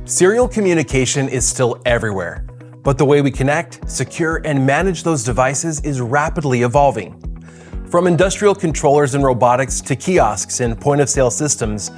Serial communication is still everywhere, but the way we connect, secure, and manage those devices is rapidly evolving. From industrial controllers and robotics to kiosks and point-of-sale systems,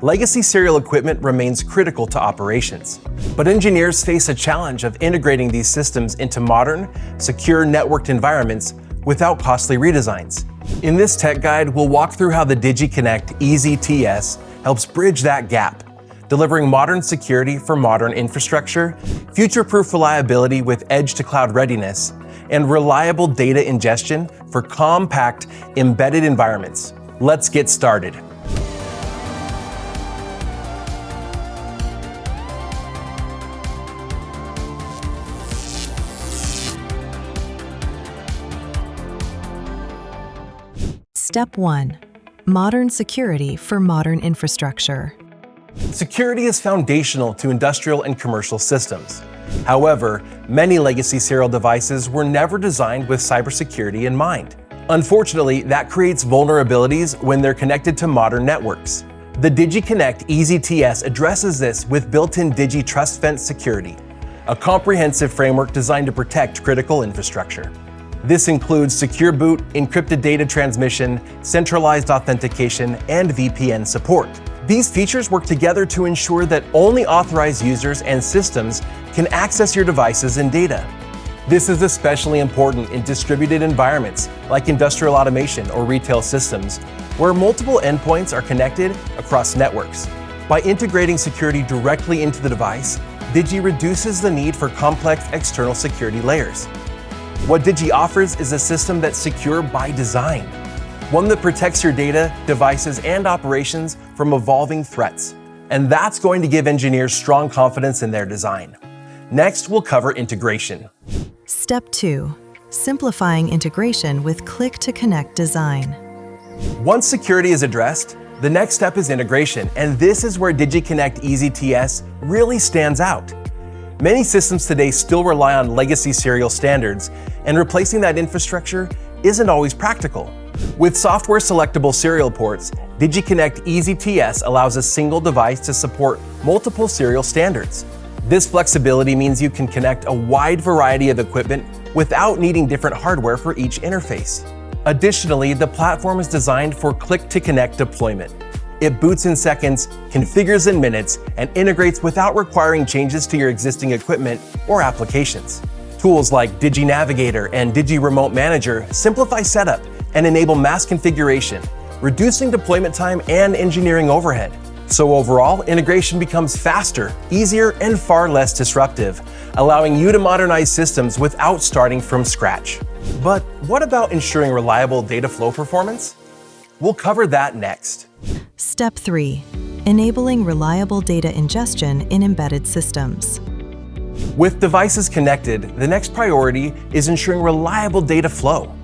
legacy serial equipment remains critical to operations. But engineers face a challenge of integrating these systems into modern, secure networked environments without costly redesigns. In this tech guide, we'll walk through how the Digi Connect EZ TS helps bridge that gap, delivering modern security for modern infrastructure, future-proof reliability with edge-to-cloud readiness, and reliable data ingestion for compact, embedded environments. Let's get started. Step 1. Modern security for modern infrastructure. Security is foundational to industrial and commercial systems. However, many legacy serial devices were never designed with cybersecurity in mind. Unfortunately, that creates vulnerabilities when they're connected to modern networks. The Digi Connect EZ TS addresses this with built-in Digi Trust Fence security, a comprehensive framework designed to protect critical infrastructure. This includes secure boot, encrypted data transmission, centralized authentication, and VPN support. These features work together to ensure that only authorized users and systems can access your devices and data. This is especially important in distributed environments like industrial automation or retail systems, where multiple endpoints are connected across networks. By integrating security directly into the device, Digi reduces the need for complex external security layers. What Digi offers is a system that's secure by design, one that protects your data, devices, and operations from evolving threats. And that's going to give engineers strong confidence in their design. Next, we'll cover integration. Step 2. Simplifying integration with click-to-connect design. Once security is addressed, the next step is integration, and this is where Digi Connect EZ TS really stands out. Many systems today still rely on legacy serial standards, and replacing that infrastructure isn't always practical. With software-selectable serial ports, Digi Connect EZ TS allows a single device to support multiple serial standards. This flexibility means you can connect a wide variety of equipment without needing different hardware for each interface. Additionally, the platform is designed for click-to-connect deployment. It boots in seconds, configures in minutes, and integrates without requiring changes to your existing equipment or applications. Tools like Digi Navigator and Digi Remote Manager simplify setup and enable mass configuration, reducing deployment time and engineering overhead. So overall, integration becomes faster, easier, and far less disruptive, allowing you to modernize systems without starting from scratch. But what about ensuring reliable data flow performance? We'll cover that next. Step 3. Enabling reliable data ingestion in embedded systems. With devices connected, the next priority is ensuring reliable data flow.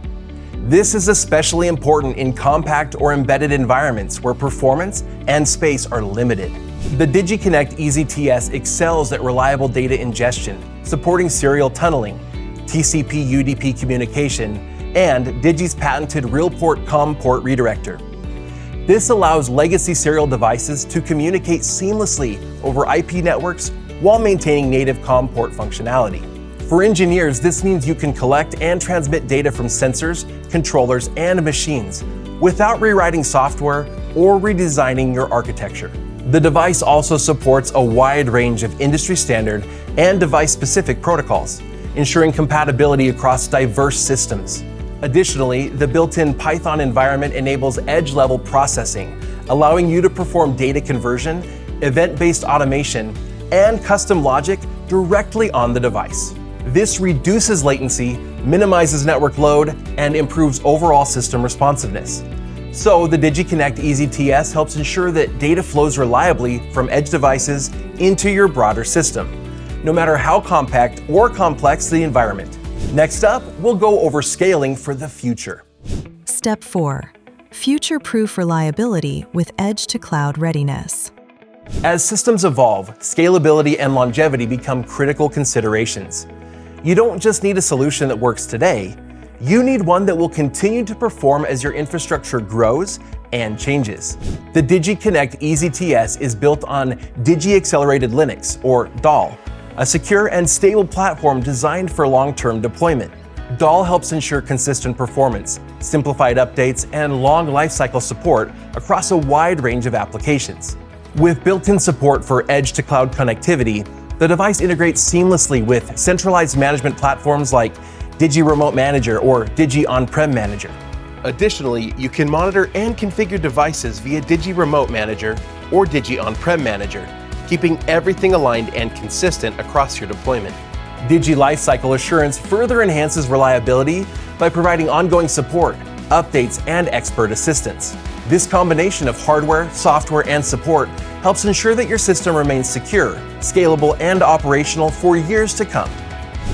This is especially important in compact or embedded environments where performance and space are limited. The Digi Connect EZ TS excels at reliable data ingestion, supporting serial tunneling, TCP/UDP communication, and Digi's patented RealPort COM port redirector. This allows legacy serial devices to communicate seamlessly over IP networks while maintaining native COM port functionality. For engineers, this means you can collect and transmit data from sensors, controllers, and machines without rewriting software or redesigning your architecture. The device also supports a wide range of industry standard and device-specific protocols, ensuring compatibility across diverse systems. Additionally, the built-in Python environment enables edge-level processing, allowing you to perform data conversion, event-based automation, and custom logic directly on the device. This reduces latency, minimizes network load, and improves overall system responsiveness. So the Digi Connect EZ TS helps ensure that data flows reliably from edge devices into your broader system, no matter how compact or complex the environment. Next up, we'll go over scaling for the future. Step 4. Future-proof reliability with edge-to-cloud readiness. As systems evolve, scalability and longevity become critical considerations. You don't just need a solution that works today, you need one that will continue to perform as your infrastructure grows and changes. The Digi Connect EZ TS is built on Digi Accelerated Linux, or DAL, a secure and stable platform designed for long-term deployment. DAL helps ensure consistent performance, simplified updates, and long lifecycle support across a wide range of applications. With built-in support for edge-to-cloud connectivity, the device integrates seamlessly with centralized management platforms like Digi Remote Manager or Digi On-Prem Manager. Additionally, you can monitor and configure devices via Digi Remote Manager or Digi On-Prem Manager, keeping everything aligned and consistent across your deployment. Digi Lifecycle Assurance further enhances reliability by providing ongoing support, updates, and expert assistance. This combination of hardware, software, and support helps ensure that your system remains secure, scalable, and operational for years to come.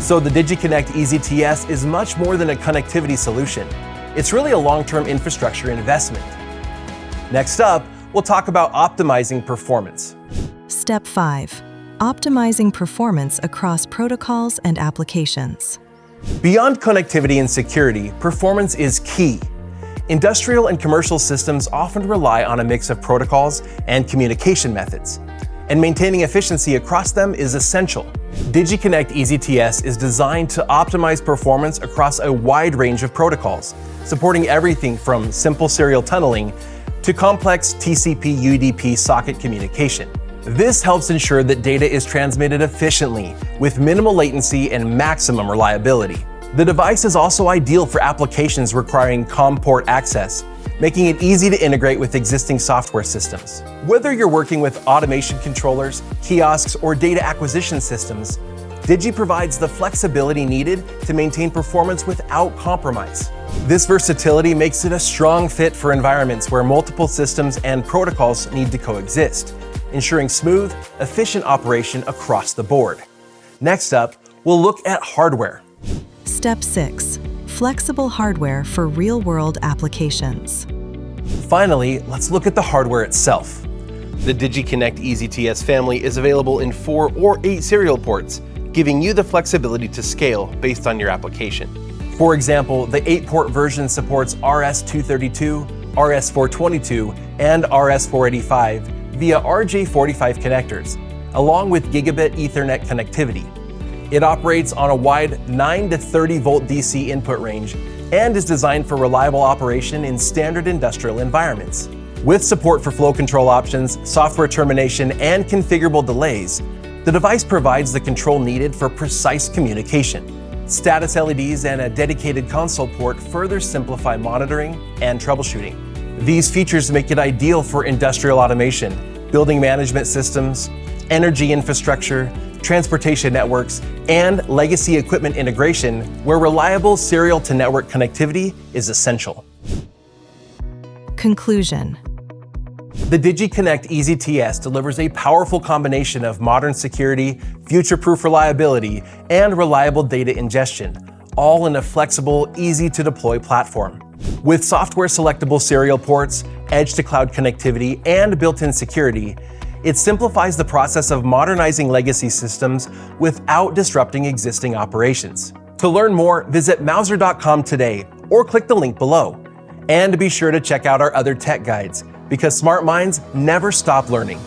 So the Digi Connect EZ TS is much more than a connectivity solution. It's really a long-term infrastructure investment. Next up, we'll talk about optimizing performance. Step 5. Optimizing performance across protocols and applications. Beyond connectivity and security, performance is key. Industrial and commercial systems often rely on a mix of protocols and communication methods, and maintaining efficiency across them is essential. Digi Connect EZ TS is designed to optimize performance across a wide range of protocols, supporting everything from simple serial tunneling to complex TCP/UDP socket communication. This helps ensure that data is transmitted efficiently, with minimal latency and maximum reliability. The device is also ideal for applications requiring COM port access, making it easy to integrate with existing software systems. Whether you're working with automation controllers, kiosks, or data acquisition systems, Digi provides the flexibility needed to maintain performance without compromise. This versatility makes it a strong fit for environments where multiple systems and protocols need to coexist, ensuring smooth, efficient operation across the board. Next up, we'll look at hardware. Step 6. Flexible hardware for real-world applications. Finally, let's look at the hardware itself. The Digi Connect EZ TS family is available in 4 or 8 serial ports, giving you the flexibility to scale based on your application. For example, the 8-port version supports RS-232, RS-422, and RS-485 via RJ45 connectors, along with gigabit Ethernet connectivity. It operates on a wide 9 to 30 volt DC input range and is designed for reliable operation in standard industrial environments. With support for flow control options, software termination, and configurable delays, the device provides the control needed for precise communication. Status LEDs and a dedicated console port further simplify monitoring and troubleshooting. These features make it ideal for industrial automation, building management systems, energy infrastructure, transportation networks, and legacy equipment integration, where reliable serial-to-network connectivity is essential. Conclusion. The Digi Connect EZ TS delivers a powerful combination of modern security, future-proof reliability, and reliable data ingestion, all in a flexible, easy-to-deploy platform. With software-selectable serial ports, edge-to-cloud connectivity, and built-in security, it simplifies the process of modernizing legacy systems without disrupting existing operations. To learn more, visit Mouser.com today or click the link below. And be sure to check out our other tech guides, because smart minds never stop learning.